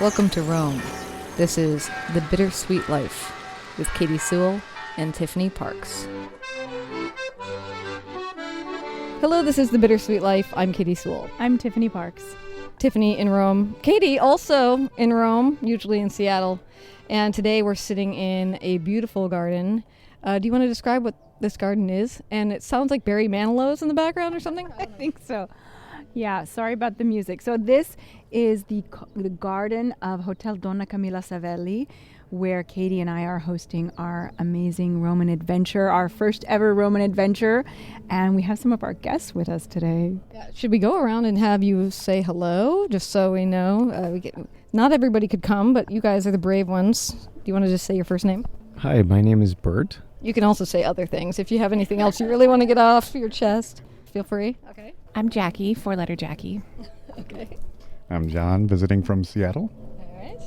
Welcome to Rome. This is The Bittersweet Life with Katie Sewell and Tiffany Parks. Hello, this is The Bittersweet Life. I'm Katie Sewell. I'm Tiffany Parks. Tiffany in Rome. Katie also in Rome, usually in Seattle. And today we're sitting in a beautiful garden. Do you want to describe what this garden is? And it sounds like Barry Manilow's in the background or something? I think so. Yeah, sorry about the music. So this is the garden of Hotel Donna Camilla Savelli, where Katie and I are hosting our amazing Roman adventure, our first ever Roman adventure. And we have some of our guests with us today. Should we go around and have you say hello, just so we know? Not everybody could come, but you guys are the brave ones. Do you want to just say your first name? Hi, my name is Bert. You can also say other things. If you have anything else you really want to get off your chest, feel free. Okay. I'm Jackie, four-letter Jackie. Okay. I'm John, visiting from Seattle. All right.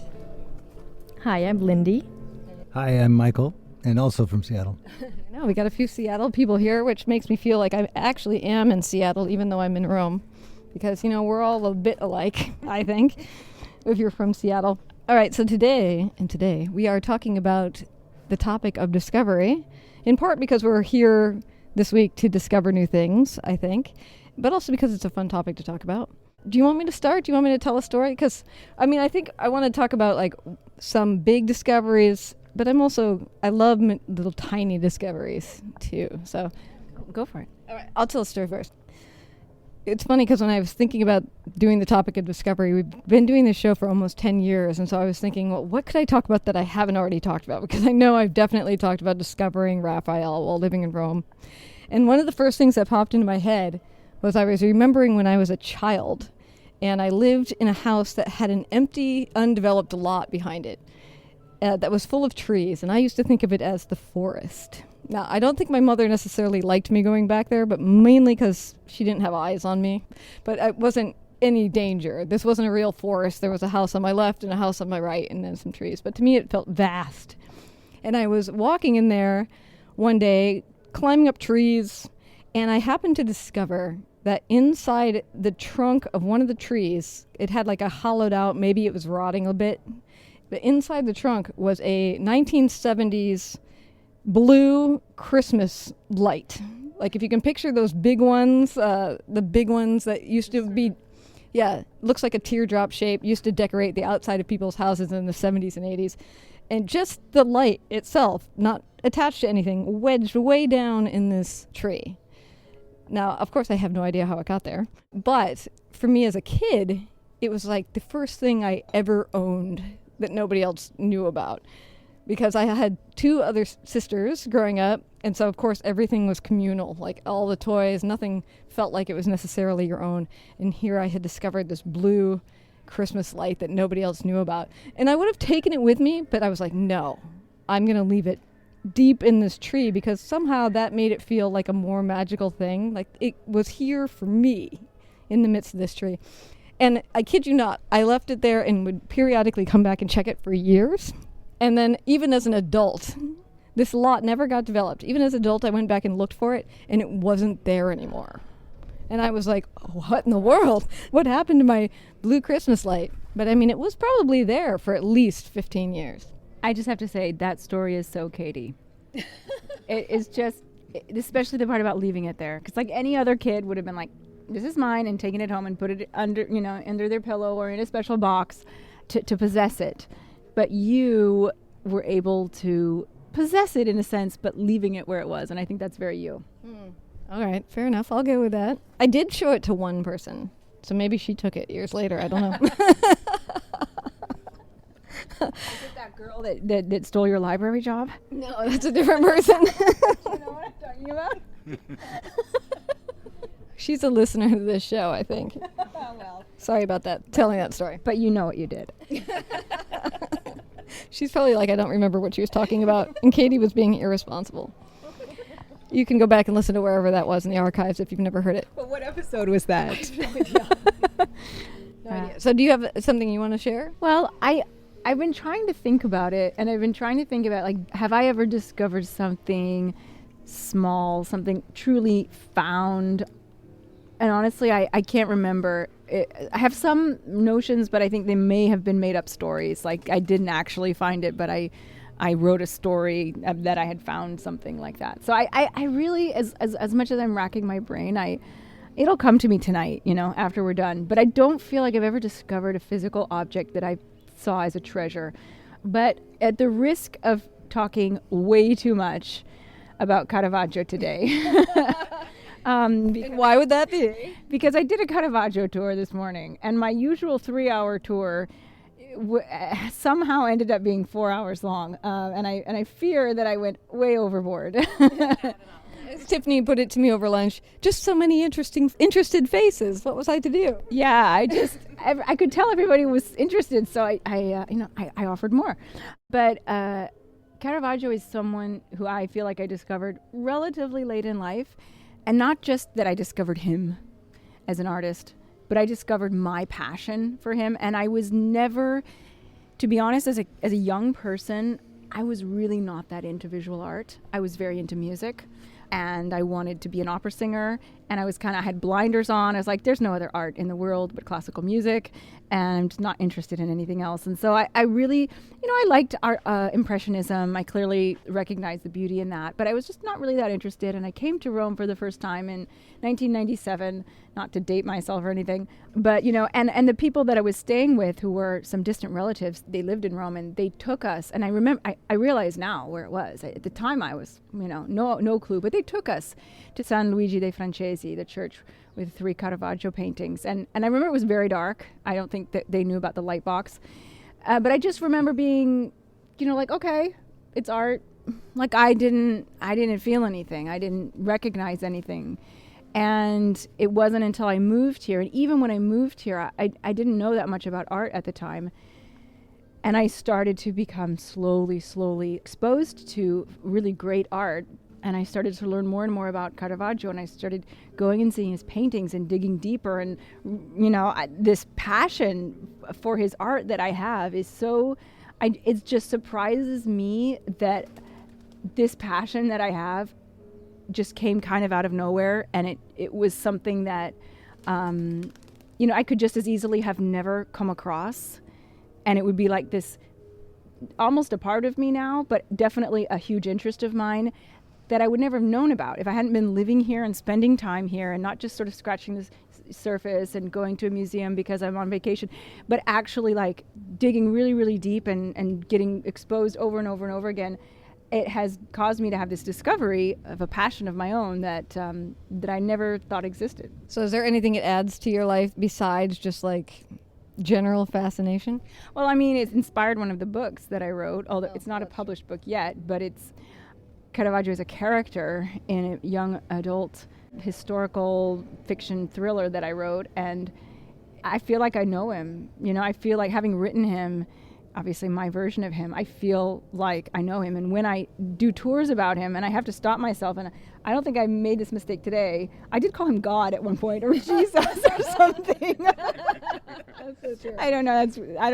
Hi, I'm Lindy. Hi, I'm Michael, and also from Seattle. I know, we got a few Seattle people here, which makes me feel like I actually am in Seattle, even though I'm in Rome. Because, you know, we're all a bit alike, I think, if you're from Seattle. All right, so today we are talking about the topic of discovery, in part because we're here this week to discover new things, I think, but also because it's a fun topic to talk about. Do you want me to start? Do you want me to tell a story? Because, I mean, I think I want to talk about, like, some big discoveries, but I love little tiny discoveries, too. So, Go for it. all right, I'll tell a story first. It's funny because when I was thinking about doing the topic of discovery, we've been doing this show for almost 10 years, and so I was thinking, well, what could I talk about that I haven't already talked about? Because I know I've definitely talked about discovering Raphael while living in Rome. And one of the first things that popped into my head was I was remembering when I was a child, and I lived in a house that had an empty, undeveloped lot behind it that was full of trees, and I used to think of it as the forest. Now, I don't think my mother necessarily liked me going back there, but mainly because she didn't have eyes on me. But it wasn't any danger. This wasn't a real forest. There was a house on my left and a house on my right and then some trees. But to me, it felt vast. And I was walking in there one day, climbing up trees, and I happened to discover that inside the trunk of one of the trees, it had like a hollowed out, maybe it was rotting a bit, but inside the trunk was a 1970s blue Christmas light. Like if you can picture those big ones, the big ones that used to be, looks like a teardrop shape, used to decorate the outside of people's houses in the 70s and 80s. And just the light itself, not attached to anything, wedged way down in this tree. Now, of course, I have no idea how it got there. But for me as a kid, it was like the first thing I ever owned that nobody else knew about. Because I had two other sisters growing up, and so, of course, everything was communal. Like, all the toys, nothing felt like it was necessarily your own. And here I had discovered this blue Christmas light that nobody else knew about. And I would have taken it with me, but I was like, no, I'm going to leave it deep in this tree, because somehow that made it feel like a more magical thing. Like, it was here for me in the midst of this tree. And I kid you not, I left it there and would periodically come back and check it for years. And then even as an adult, this lot never got developed. Even as an adult, I went back and looked for it, and it wasn't there anymore. And I was like, what in the world? What happened to my blue Christmas light? But I mean, it was probably there for at least 15 years. I just have to say, that story is so Katie. It is just, especially the part about leaving it there. Because like any other kid would have been like, this is mine, and taking it home and put it under their pillow or in a special box to possess it. But you were able to possess it in a sense, but leaving it where it was. And I think that's very you. All right, fair enough. I'll go with that. I did show it to one person, so maybe she took it years later. I don't know. Is it that girl that stole your library job? No, that's a different person. You know what I'm talking about? She's a listener to this show, I think. Well, sorry about that, telling that story. But you know what you did. She's probably like, I don't remember what she was talking about, and Katie was being irresponsible. You can go back and listen to wherever that was in the archives if you've never heard it. But what episode was that? No idea. So do you have something you want to share? Well, I've been trying to think about it, and I've been trying to think about, like, have I ever discovered something small, something truly found? And honestly, I can't remember. I have some notions, but I think they may have been made up stories. Like I didn't actually find it, but I wrote a story that I had found something like that. So I really, as much as I'm racking my brain, it'll come to me tonight, after we're done. But I don't feel like I've ever discovered a physical object that I saw as a treasure. But at the risk of talking way too much about Caravaggio today. Why would that be? Because I did a Caravaggio tour this morning, and my usual 3-hour tour somehow ended up being 4 hours long, and I fear that I went way overboard. As Tiffany put it to me over lunch, just so many interested faces. What was I to do? Yeah, I could tell everybody was interested, so I offered more. But Caravaggio is someone who I feel like I discovered relatively late in life. And not just that I discovered him as an artist, but I discovered my passion for him. And I was never, to be honest, as a young person, I was really not that into visual art. I was very into music, and I wanted to be an opera singer. And I had blinders on. I was like, there's no other art in the world but classical music, and I'm just not interested in anything else. And so I really, I liked art, Impressionism. I clearly recognized the beauty in that, but I was just not really that interested. And I came to Rome for the first time in 1997, not to date myself or anything, but, and the people that I was staying with, who were some distant relatives, they lived in Rome, and they took us. And I remember, I realize now where it was. At the time I was, no clue, but they took us to San Luigi dei Francesi, the church with 3 Caravaggio paintings. And I remember it was very dark. I don't think that they knew about the light box. But I just remember being, like, okay, it's art. Like I didn't feel anything. I didn't recognize anything. And it wasn't until I moved here, and even when I moved here, I didn't know that much about art at the time. And I started to become slowly exposed to really great art. And I started to learn more and more about Caravaggio, and I started going and seeing his paintings and digging deeper. And, this passion for his art that I have is it just surprises me that this passion that I have just came kind of out of nowhere. And it was something that, I could just as easily have never come across. And it would be like this, almost a part of me now, but definitely a huge interest of mine that I would never have known about if I hadn't been living here and spending time here, and not just sort of scratching the surface and going to a museum because I'm on vacation, but actually like digging really, really deep and getting exposed over and over and over again. It has caused me to have this discovery of a passion of my own that I never thought existed. So is there anything it adds to your life besides just like general fascination? Well, I mean, it's inspired one of the books that I wrote, although it's not a published book yet, but it's Caravaggio is a character in a young adult historical fiction thriller that I wrote, and I feel like I know him. I feel like, having written him, obviously my version of him, I feel like I know him. And when I do tours about him, and I have to stop myself, and I don't think I made this mistake today, I did call him God at one point, or Jesus or something. That's so true. I don't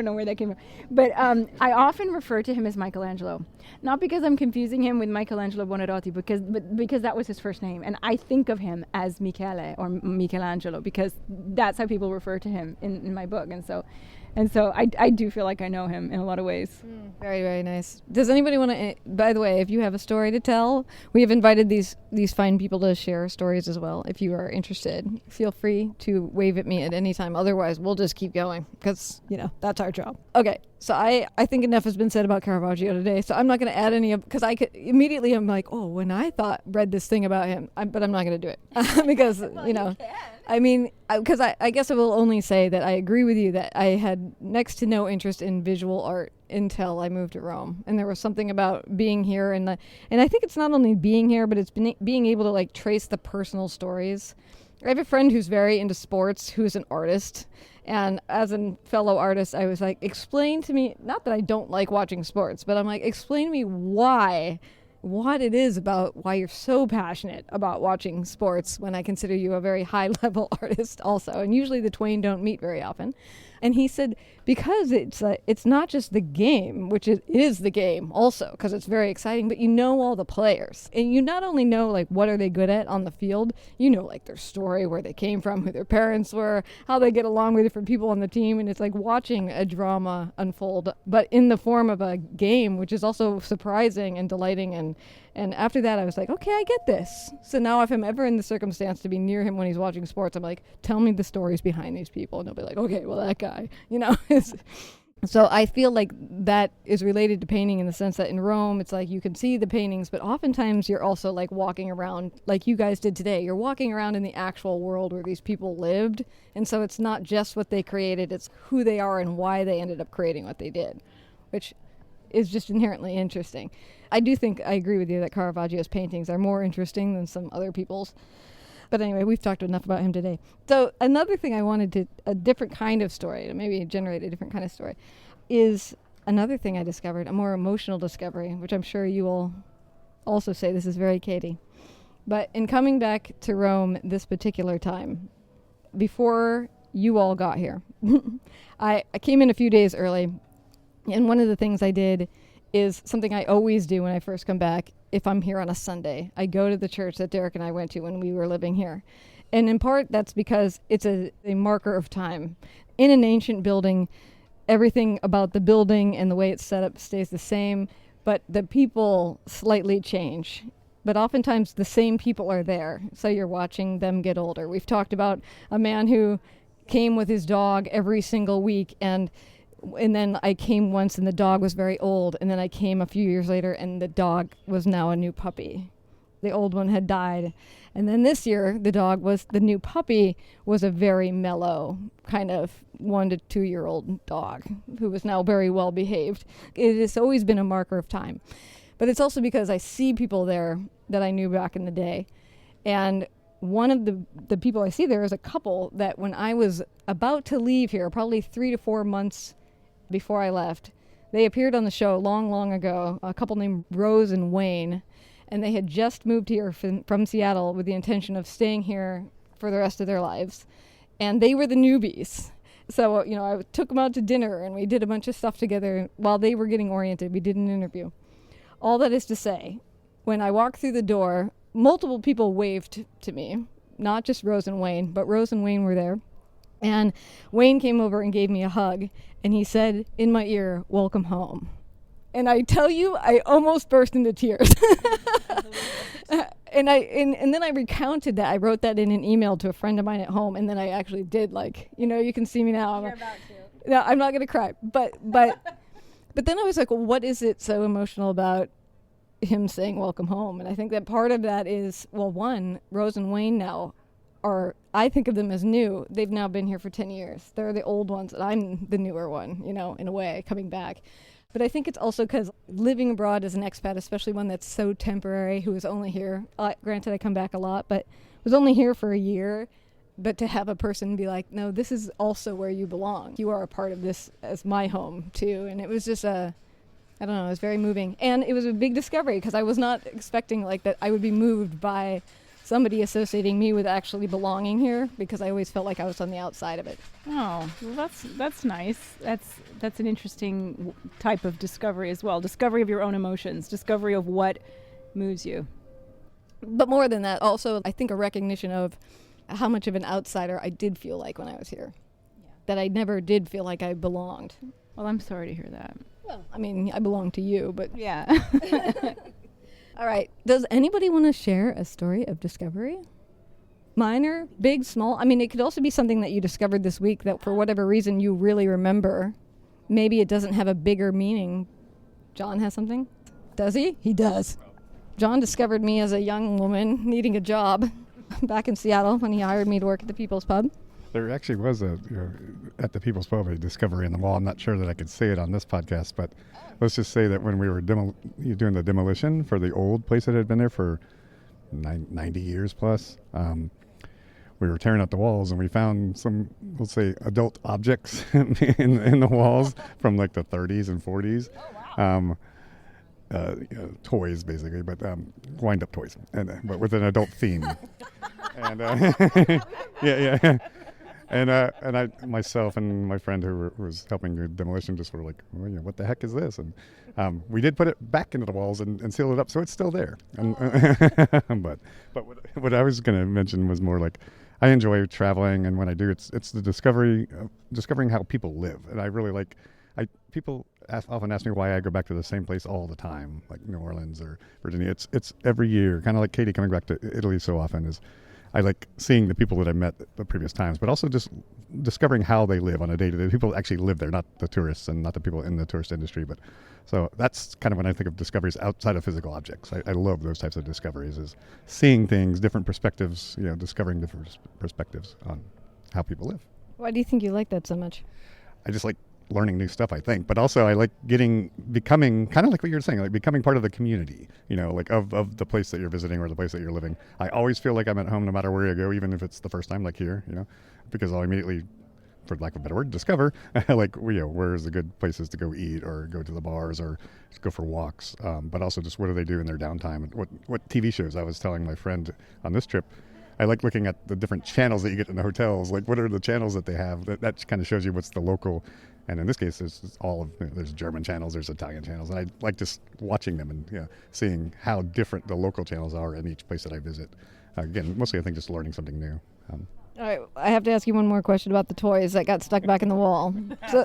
know where that came from. But I often refer to him as Michelangelo. Not because I'm confusing him with Michelangelo Buonarroti, but because that was his first name. And I think of him as Michele or Michelangelo because that's how people refer to him in my book. And so I do feel like I know him in a lot of ways. Very, very nice. Does anybody want to, by the way, if you have a story to tell, we have invited these fine people to share stories as well. If you are interested, feel free to wave at me at any time. Otherwise, we'll just keep going because, that's our job. Okay, so I think enough has been said about Caravaggio today, so I'm not going to add any because I could immediately, I'm like, oh, when I read this thing about him, but I'm not going to do it because, I mean, because I guess I will only say that I agree with you that I had next to no interest in visual art until I moved to Rome. And there was something about being here and I think it's not only being here, but it's being able to like trace the personal stories. I have a friend who's very into sports, who's an artist. And as a fellow artist, I was like, explain to me, not that I don't like watching sports, but I'm like, explain to me what it is about why you're so passionate about watching sports when I consider you a very high-level artist also. And usually the twain don't meet very often. And he said, because it's not just the game, which it is the game also, because it's very exciting, but you know all the players. And you not only know, like, what are they good at on the field, you know, like, their story, where they came from, who their parents were, how they get along with different people on the team. And it's like watching a drama unfold, but in the form of a game, which is also surprising and delighting. And after that, I was like, okay, I get this. So now if I'm ever in the circumstance to be near him when he's watching sports, I'm like, tell me the stories behind these people. And they'll be like, okay, well, that guy, you know. So I feel like that is related to painting in the sense that in Rome, it's like you can see the paintings, but oftentimes you're also like walking around like you guys did today. You're walking around in the actual world where these people lived. And so it's not just what they created, it's who they are and why they ended up creating what they did, which is just inherently interesting. I do think I agree with you that Caravaggio's paintings are more interesting than some other people's. But anyway, we've talked enough about him today. So another thing I wanted to, a different kind of story, to maybe generate a different kind of story, is another thing I discovered, a more emotional discovery, which I'm sure you will also say this is very Katie. But in coming back to Rome this particular time, before you all got here, I came in a few days early, and one of the things I did is something I always do when I first come back. If I'm here on a Sunday, I go to the church that Derek and I went to when we were living here. And in part, that's because it's a marker of time. In an ancient building, everything about the building and the way it's set up stays the same, but the people slightly change. But oftentimes the same people are there, so you're watching them get older. We've talked about a man who came with his dog every single week, and then I came once and the dog was very old, and then I came a few years later and the dog was now a new puppy. The old one had died. And then this year the new puppy was a very mellow kind of 1 to 2 year old dog who was now very well behaved. It has always been a marker of time. But it's also because I see people there that I knew back in the day. And one of the people I see there is a couple that when I was about to leave here, probably 3 to 4 months before I left, they appeared on the show long, long ago, a couple named Rose and Wayne, and they had just moved here from Seattle with the intention of staying here for the rest of their lives. And they were the newbies. So, you know, I took them out to dinner and we did a bunch of stuff together while they were getting oriented. We did an interview. All that is to say, when I walked through the door, multiple people waved to me, not just Rose and Wayne, but Rose and Wayne were there. And Wayne came over and gave me a hug, and he said in my ear, "Welcome home." And I tell you, I almost burst into tears. And then I recounted that. I wrote that in an email to a friend of mine at home, and then I actually did, like, you know, you can see me now. You're about to. No, I'm not going to cry. But then I was like, well, what is it so emotional about him saying welcome home? And I think that part of that is, well, one, Rose and Wayne now are, I think of them as new. They've now been here for 10 years. They're the old ones, and I'm the newer one, you know, in a way, coming back. But I think it's also because living abroad as an expat, especially one that's so temporary, who is only here, granted I come back a lot, but was only here for a year, but to have a person be like, no, this is also where you belong. You are a part of this as my home, too. And it was just I don't know, it was very moving. And it was a big discovery because I was not expecting like that I would be moved by somebody associating me with actually belonging here, because I always felt like I was on the outside of it. Oh, well, that's nice. That's an interesting type of discovery as well. Discovery of your own emotions, discovery of what moves you. But more than that, also, I think a recognition of how much of an outsider I did feel like when I was here. Yeah. That I never did feel like I belonged. Well, I'm sorry to hear that. Well, I mean, I belong to you, but... Yeah. All right. Does anybody want to share a story of discovery? Minor, big, small? I mean, it could also be something that you discovered this week that for whatever reason you really remember. Maybe it doesn't have a bigger meaning. John has something? Does he? He does. John discovered me as a young woman needing a job back in Seattle when he hired me to work at the People's Pub. There actually was at the People's Pub, a discovery in the wall. I'm not sure that I could say it on this podcast, but let's just say that when we were doing the demolition for the old place that had been there for 90 years plus, we were tearing out the walls and we found some, we'll say, adult objects in the walls from like the 30s and 40s. Oh, wow. Toys, basically, but wind-up toys, but with an adult theme. And yeah. and I myself and my friend who was helping the demolition just were like, well, what the heck is this? And we did put it back into the walls and seal it up, so it's still there. And, but what I was going to mention was more like, I enjoy traveling, and when I do, it's the discovering how people live, and I really like. People often ask me why I go back to the same place all the time, like New Orleans or Virginia. It's every year, kind of like Katie coming back to Italy so often. Is I like seeing the people that I met the previous times, but also just discovering how they live on a day-to-day. People actually live there, not the tourists and not the people in the tourist industry. But so that's kind of when I think of discoveries outside of physical objects. I love those types of discoveries, is seeing things, different perspectives, discovering different perspectives on how people live. Why do you think you like that so much? I just like learning new stuff, I think, but also I like becoming kind of like what you're saying, like becoming part of the community, like of the place that you're visiting or the place that you're living. I always feel like I'm at home no matter where I go, even if it's the first time, like here, because I'll immediately, for lack of a better word, discover like, where's the good places to go eat or go to the bars or just go for walks. But also just what do they do in their downtime and what TV shows. I was telling my friend on this trip, I like looking at the different channels that you get in the hotels. Like, what are the channels that they have? That kind of shows you what's the local. And in this case, there's German channels, there's Italian channels, and I like just watching them and seeing how different the local channels are in each place that I visit. Again, mostly I think just learning something new. All right, I have to ask you one more question about the toys that got stuck back in the wall. So,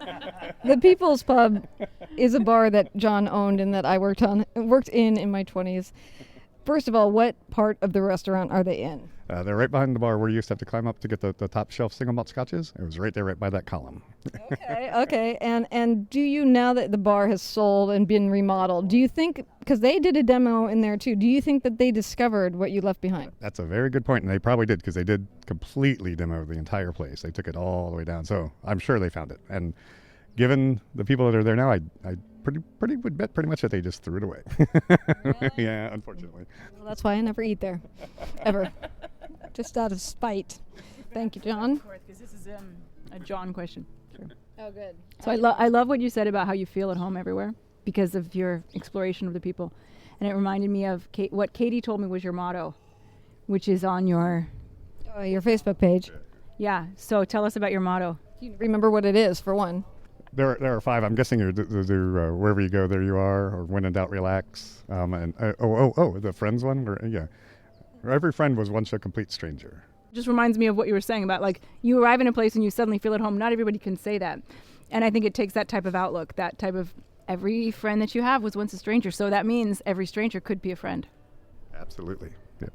the People's Pub is a bar that John owned and that I worked in my 20s. First of all, what part of the restaurant are they in? They're right behind the bar where you used to have to climb up to get the top shelf single malt scotches. It was right there, right by that column. Okay. And do you, now that the bar has sold and been remodeled, do you think, because they did a demo in there too, do you think that they discovered what you left behind? That's a very good point, and they probably did, because they did completely demo the entire place. They took it all the way down, so I'm sure they found it. And given the people that are there now, I would bet pretty much that they just threw it away. Really? Yeah, unfortunately. Well, that's why I never eat there, ever. Just out of spite. Thank you, John. Of course, because this is a John question. Sure. Oh, good. So I love what you said about how you feel at home everywhere because of your exploration of the people. And it reminded me of what Katie told me was your motto, which is on your Facebook page. Yeah. So tell us about your motto. Do you remember what it is, for one? There are 5. I'm guessing you do wherever you go, there you are, or when in doubt, relax. And the friends one? Every friend was once a complete stranger. Just reminds me of what you were saying about, like, you arrive in a place and you suddenly feel at home. Not everybody can say that. And I think it takes that type of outlook, that type of every friend that you have was once a stranger. So that means every stranger could be a friend. Absolutely. Yeah.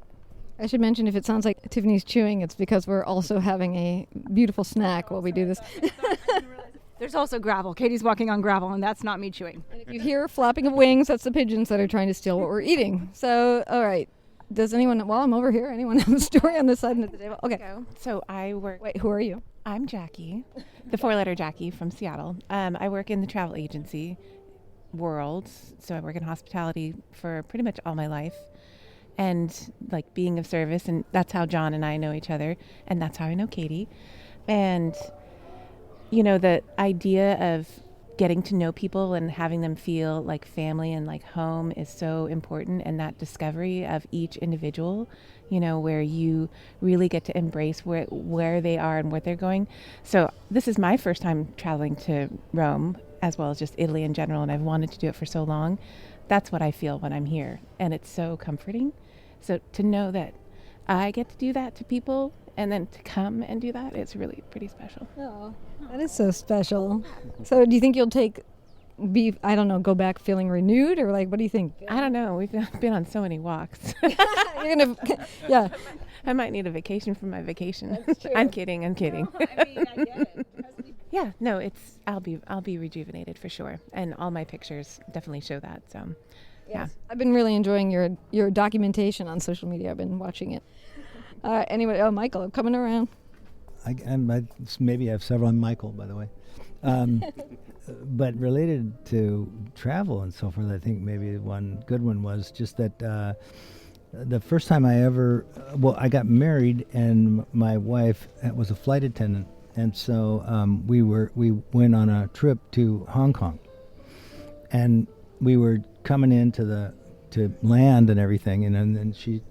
I should mention, if it sounds like Tiffany's chewing, it's because we're also having a beautiful snack while we do this. There's also gravel. Katie's walking on gravel, and that's not me chewing. And if you hear flapping of wings, that's the pigeons that are trying to steal what we're eating. So, all right. Does anyone, while I'm over here, anyone have a story on this side of the table? Okay. So I work. Wait, who are you? I'm Jackie, the 4-letter Jackie from Seattle. I work in the travel agency world. So I work in hospitality for pretty much all my life. And like being of service. And that's how John and I know each other. And that's how I know Katie. And, the idea of getting to know people and having them feel like family and like home is so important, and that discovery of each individual, where you really get to embrace where they are and what they're going. So this is my first time traveling to Rome, as well as just Italy in general, and I've wanted to do it for so long. That's what I feel when I'm here, and it's so comforting. So to know that I get to do that to people, and then to come and do that, it's really pretty special. Oh, that is so special. So do you think you'll go back feeling renewed, or like, what do you think? I don't know. We've been on so many walks. You're gonna, yeah. I might need a vacation from my vacation. That's true. I'm kidding. No, I get it. Yeah, no, I'll be rejuvenated for sure, and all my pictures definitely show that. So, yeah. I've been really enjoying your documentation on social media. I've been watching it. Anyway, Michael, I'm coming around. I maybe I have several. I'm Michael, by the way. But related to travel and so forth, I think maybe one good one was just that the first time I got married, and my wife was a flight attendant, and so we went on a trip to Hong Kong, and we were coming into to land and everything, and then she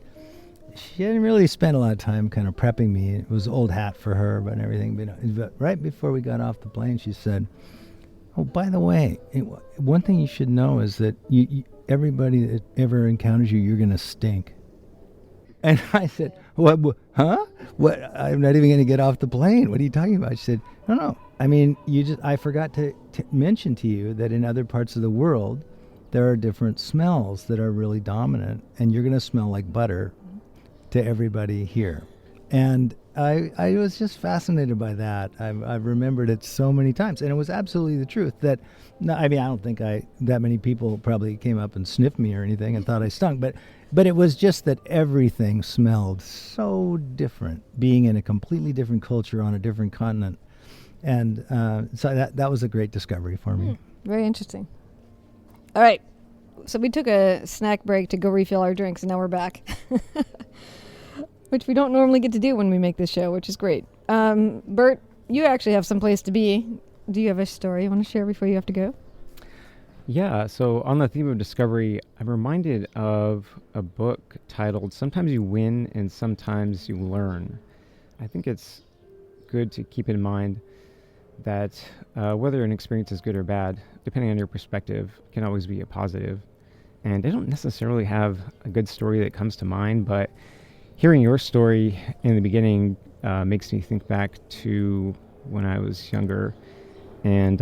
she hadn't really spent a lot of time kind of prepping me. It was old hat for her, but everything. But right before we got off the plane, she said, "Oh, by the way, one thing you should know is that everybody that ever encounters you, you're going to stink." And I said, "What? Huh? What? I'm not even going to get off the plane. What are you talking about?" She said, "No. I mean, I forgot to mention to you that in other parts of the world, there are different smells that are really dominant, and you're going to smell like butter to everybody here." And I was just fascinated by that. I've remembered it so many times, and it was absolutely the truth. That, no, I mean, I don't think that many people probably came up and sniffed me or anything and thought I stunk, but it was just that everything smelled so different, being in a completely different culture on a different continent, and so that was a great discovery for me. Very interesting. All right, so we took a snack break to go refill our drinks, and now we're back. Which we don't normally get to do when we make this show, which is great. Bert, you actually have some place to be. Do you have a story you want to share before you have to go? Yeah, so on the theme of discovery, I'm reminded of a book titled Sometimes You Win and Sometimes You Learn. I think it's good to keep in mind that whether an experience is good or bad, depending on your perspective, can always be a positive. And I don't necessarily have a good story that comes to mind, but hearing your story in the beginning makes me think back to when I was younger and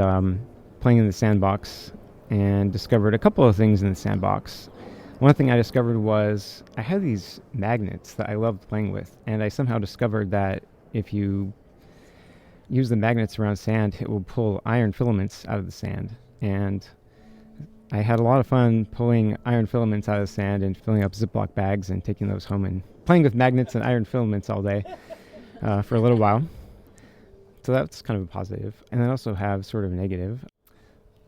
playing in the sandbox, and discovered a couple of things in the sandbox. One thing I discovered was I had these magnets that I loved playing with, and I somehow discovered that if you use the magnets around sand, it will pull iron filaments out of the sand. And I had a lot of fun pulling iron filaments out of the sand and filling up Ziploc bags and taking those home and playing with magnets and iron filaments all day for a little while. So that's kind of a positive. And I also have sort of a negative.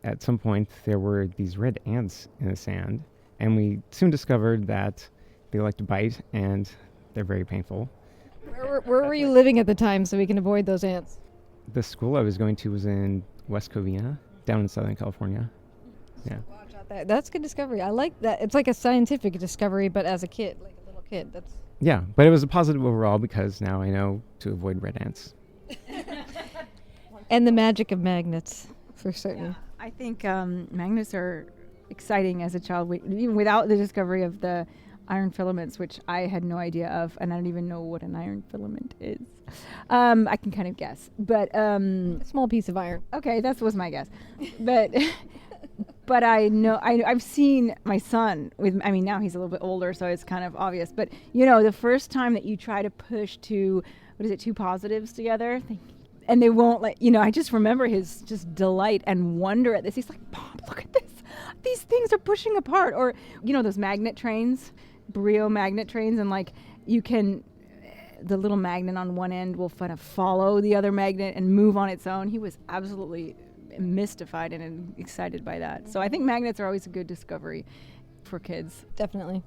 At some point, there were these red ants in the sand, and we soon discovered that they like to bite, and they're very painful. Where were you living at the time so we can avoid those ants? The school I was going to was in West Covina, down in Southern California. Yeah. Watch out there. That's a good discovery. I like that. It's like a scientific discovery, but as a kid, like a little kid. Yeah, but it was a positive overall because now I know to avoid red ants. And the magic of magnets, for certain. Yeah, I think magnets are exciting as a child, even without the discovery of the iron filaments, which I had no idea of, and I don't even know what an iron filament is. I can kind of guess, but A small piece of iron. okay, that was my guess. But I know I've seen my son with. I mean, now he's a little bit older, so it's kind of obvious. But the first time that you try to push two positives together, and they won't let I just remember his just delight and wonder at this. He's like, "Mom, look at this! These things are pushing apart." Or those magnet trains, Brio magnet trains, and like you can. The little magnet on one end will kind of follow the other magnet and move on its own. He was absolutely mystified and excited by that. So I think magnets are always a good discovery for kids. Definitely.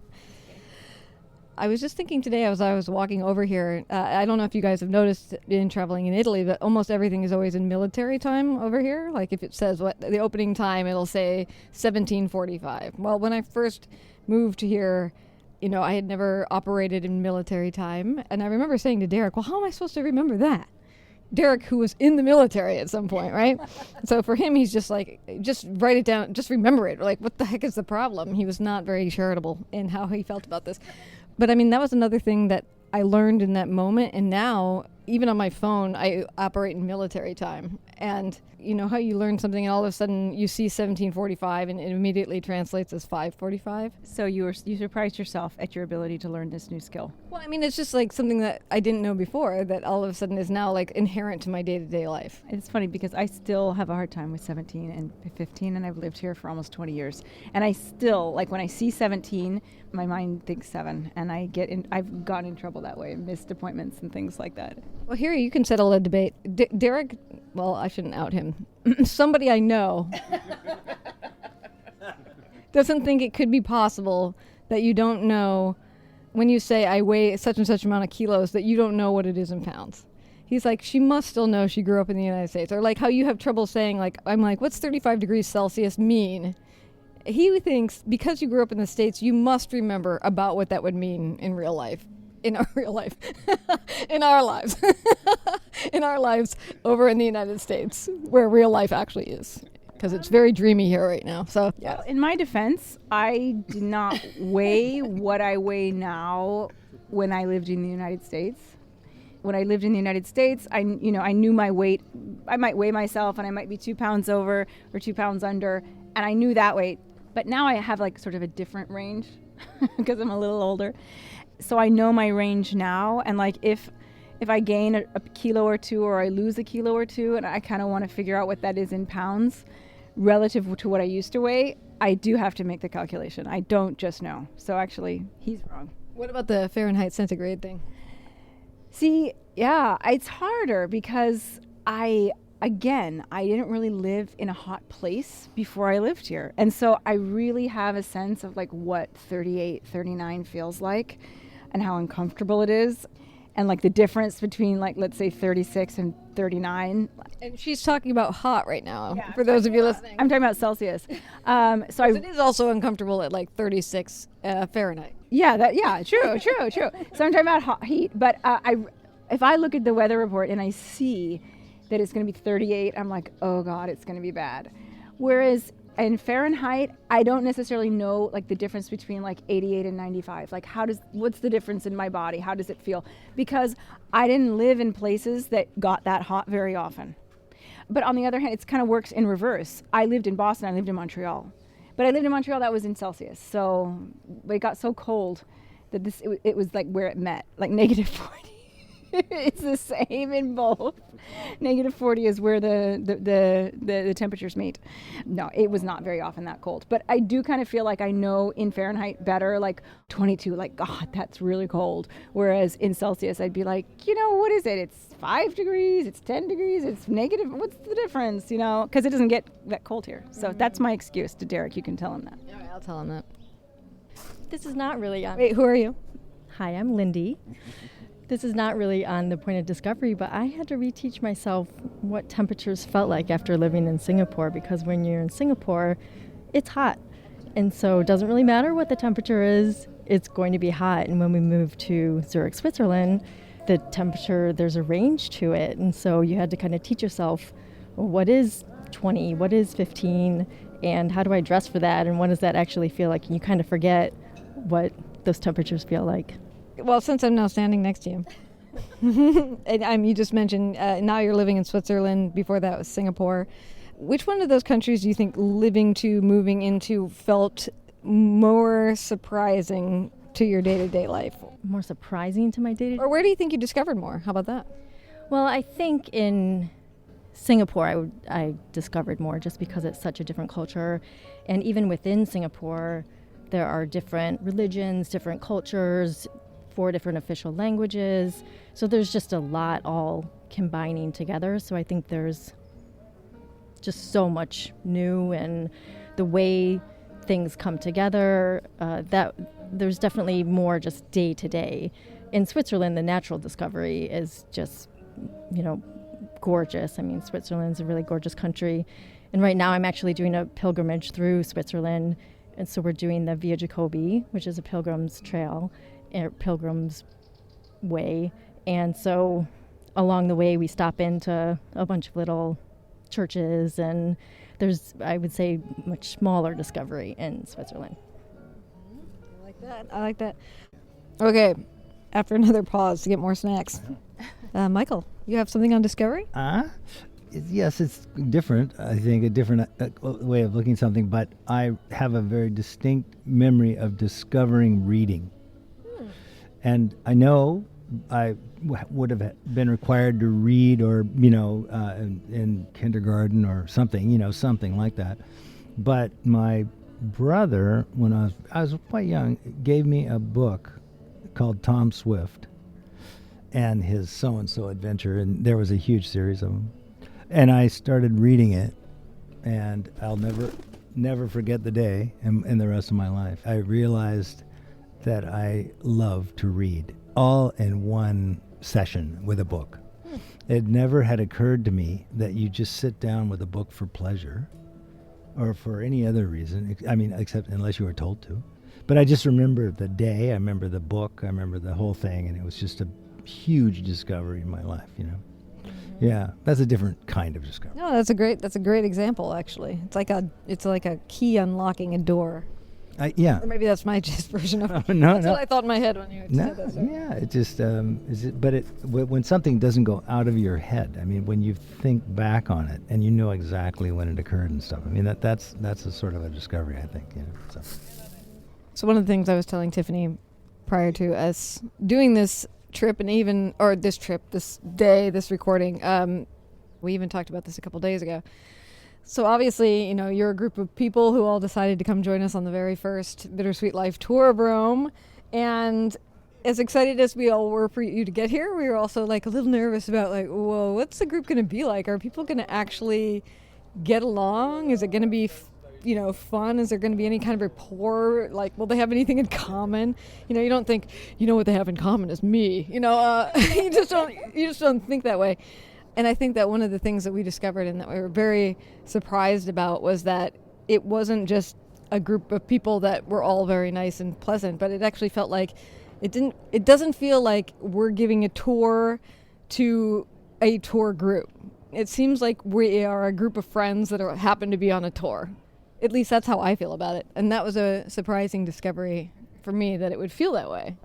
I was just thinking today as I was walking over here, I don't know if you guys have noticed in traveling in Italy, but almost everything is always in military time over here. Like if it says what the opening time, it'll say 1745. Well, when I first moved here, I had never operated in military time. And I remember saying to Derek, well, how am I supposed to remember that? Derek, who was in the military at some point, right? So for him, he's just like, just write it down, just remember it. Like, what the heck is the problem? He was not very charitable in how he felt about this. But I mean, that was another thing that I learned in that moment. And now, even on my phone, I operate in military time. And how you learn something and all of a sudden you see 1745 and it immediately translates as 545. So you surprised yourself at your ability to learn this new skill. Well, I mean, it's just like something that I didn't know before that all of a sudden is now like inherent to my day-to-day life. It's funny because I still have a hard time with 17 and 15, and I've lived here for almost 20 years. And I still, like when I see 17, my mind thinks 7, and I've gotten in trouble that way, missed appointments and things like that. Well, here you can settle a debate. Derek, well, I shouldn't out him. Somebody I know doesn't think it could be possible that you don't know when you say I weigh such and such amount of kilos that you don't know what it is in pounds. He's like, she must still know she grew up in the United States. Or like how you have trouble saying, like, I'm like, what's 35 degrees Celsius mean? He thinks because you grew up in the States, you must remember about what that would mean in real life. in our real life, in our lives, in our lives over in the United States, where real life actually is. Because it's very dreamy here right now. So yeah. In my defense, I did not weigh what I weigh now when I lived in the United States. When I lived in the United States, I knew my weight. I might weigh myself and I might be 2 pounds over or 2 pounds under, and I knew that weight. But now I have like sort of a different range because I'm a little older. So I know my range now, and like if I gain a kilo or two or I lose a kilo or two, and I kind of want to figure out what that is in pounds relative to what I used to weigh, I do have to make the calculation. I don't just know. So actually, he's wrong. What about the Fahrenheit centigrade thing? See, yeah, it's harder because I didn't really live in a hot place before I lived here. And so I really have a sense of like what 38, 39 feels like and how uncomfortable it is. And like the difference between like, let's say 36 and 39. And she's talking about hot right now, for those of you listening. I'm talking about Celsius. It is also uncomfortable at like 36 Fahrenheit. True. So I'm talking about hot heat. But if I look at the weather report and I see that it's going to be 38, I'm like, oh God, it's going to be bad. Whereas in Fahrenheit, I don't necessarily know like the difference between like 88 and 95. Like what's the difference in my body? How does it feel? Because I didn't live in places that got that hot very often. But on the other hand, it kind of works in reverse. I lived in Boston, I lived in Montreal. But I lived in Montreal, that was in Celsius. So it got so cold that it was like where it met, like negative 40. It's the same in both. Negative 40 is where the temperatures meet. No, it was not very often that cold. But I do kind of feel like I know in Fahrenheit better, like 22, like, God, that's really cold. Whereas in Celsius, I'd be like, what is it? It's 5 degrees, it's 10 degrees, it's negative. What's the difference, Because it doesn't get that cold here. So that's my excuse to Derek. You can tell him that. All right, I'll tell him that. This is not really on. Wait, who are you? Hi, I'm Lindy. This is not really on the point of discovery, but I had to reteach myself what temperatures felt like after living in Singapore, because when you're in Singapore, it's hot. And so it doesn't really matter what the temperature is, it's going to be hot. And when we moved to Zurich, Switzerland, the temperature, there's a range to it. And so you had to kind of teach yourself, well, what is 20, what is 15, and how do I dress for that, and what does that actually feel like? And you kind of forget what those temperatures feel like. Well, since I'm now standing next to you, and you just mentioned now you're living in Switzerland. Before that was Singapore. Which one of those countries do you think moving into felt more surprising to your day-to-day life? More surprising to my day-to-day? Or where do you think you discovered more? How about that? Well, I think in Singapore I discovered more just because it's such a different culture. And even within Singapore, there are different religions, different cultures, 4 different official languages. So there's just a lot all combining together. So I think there's just so much new, and the way things come together, that there's definitely more just day to day. In Switzerland, the natural discovery is just, gorgeous. I mean, Switzerland's a really gorgeous country. And right now I'm actually doing a pilgrimage through Switzerland. And so we're doing the Via Jacobi, which is a pilgrim's trail, pilgrim's way. And so along the way we stop into a bunch of little churches, and there's, I would say, much smaller discovery in Switzerland. I like that. Okay, after another pause to get more snacks. Michael, you have something on discovery? Yes, it's different. I think a different way of looking at something, but I have a very distinct memory of discovering reading. And I know I would have been required to read, or, in kindergarten or something, something like that. But my brother, when I was quite young, gave me a book called Tom Swift and his So-and-So Adventure, and there was a huge series of them. And I started reading it, and I'll never forget the day and the rest of my life. I realized that I love to read, all in one session with a book. It never had occurred to me that you just sit down with a book for pleasure or for any other reason, except unless you were told to. But I just remember the day. I remember the book. I remember the whole thing, and it was just a huge discovery in my life. Yeah, that's a different kind of discovery. No, that's a great example. Actually, it's like a key unlocking a door. Yeah. Or maybe that's my just version of it. No, That's what I thought in my head when you said that. So. Yeah, it just when something doesn't go out of your head. I mean, when you think back on it and you know exactly when it occurred and stuff. I mean, that's a sort of a discovery, I think. So one of the things I was telling Tiffany prior to us doing this trip this recording, we even talked about this a couple days ago. So obviously, you're a group of people who all decided to come join us on the very first Bittersweet Life tour of Rome. And as excited as we all were for you to get here, we were also like a little nervous about like, whoa, what's the group going to be like? Are people going to actually get along? Is it going to be, fun? Is there going to be any kind of rapport? Like, will they have anything in common? You don't think, what they have in common is me. You just don't think that way. And I think that one of the things that we discovered and that we were very surprised about was that it wasn't just a group of people that were all very nice and pleasant, but it actually felt like it doesn't feel like we're giving a tour to a tour group. It seems like we are a group of friends that happen to be on a tour. At least that's how I feel about it. And that was a surprising discovery for me that it would feel that way.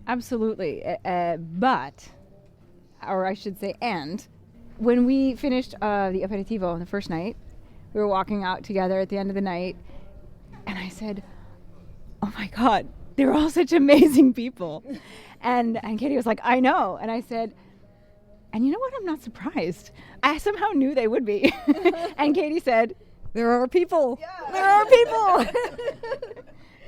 Absolutely. When we finished the aperitivo on the first night, we were walking out together at the end of the night, and I said, oh my God, they're all such amazing people. And Katie was like, I know. And I said, and you know what? I'm not surprised. I somehow knew they would be. And Katie said, there are people. Yeah. There are people.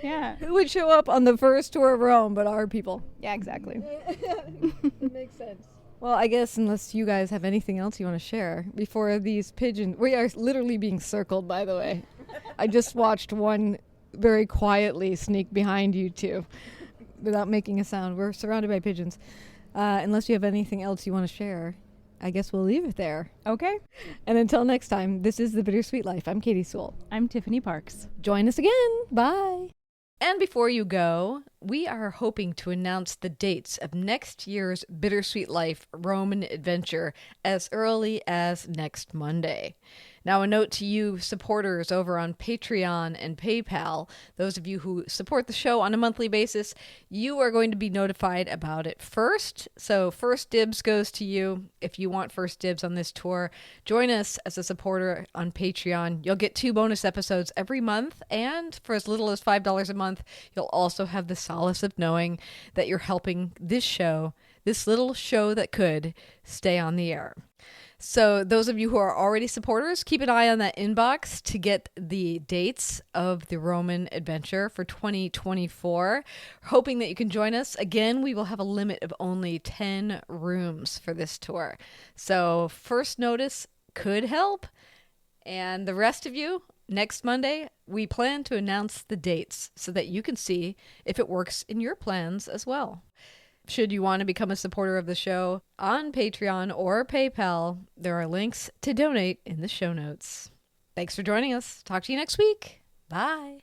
Yeah. Who would show up on the first tour of Rome but our people? Yeah, exactly. It makes sense. Well, I guess unless you guys have anything else you want to share before these pigeons... We are literally being circled, by the way. I just watched one very quietly sneak behind you two without making a sound. We're surrounded by pigeons. Unless you have anything else you want to share, I guess we'll leave it there. Okay. And until next time, this is The Bittersweet Life. I'm Katie Sewell. I'm Tiffany Parks. Join us again. Bye. And before you go, we are hoping to announce the dates of next year's Bittersweet Life Roman Adventure as early as next Monday. Now, a note to you supporters over on Patreon and PayPal, those of you who support the show on a monthly basis, you are going to be notified about it first. So first dibs goes to you. If you want first dibs on this tour, join us as a supporter on Patreon. You'll get 2 bonus episodes every month, and for as little as $5 a month, you'll also have the solace of knowing that you're helping this show, this little show that could, stay on the air. So those of you who are already supporters, keep an eye on that inbox to get the dates of the Roman Adventure for 2024. Hoping that you can join us. Again, we will have a limit of only 10 rooms for this tour. So first notice could help. And the rest of you, next Monday, we plan to announce the dates so that you can see if it works in your plans as well. Should you want to become a supporter of the show on Patreon or PayPal, there are links to donate in the show notes. Thanks for joining us. Talk to you next week. Bye.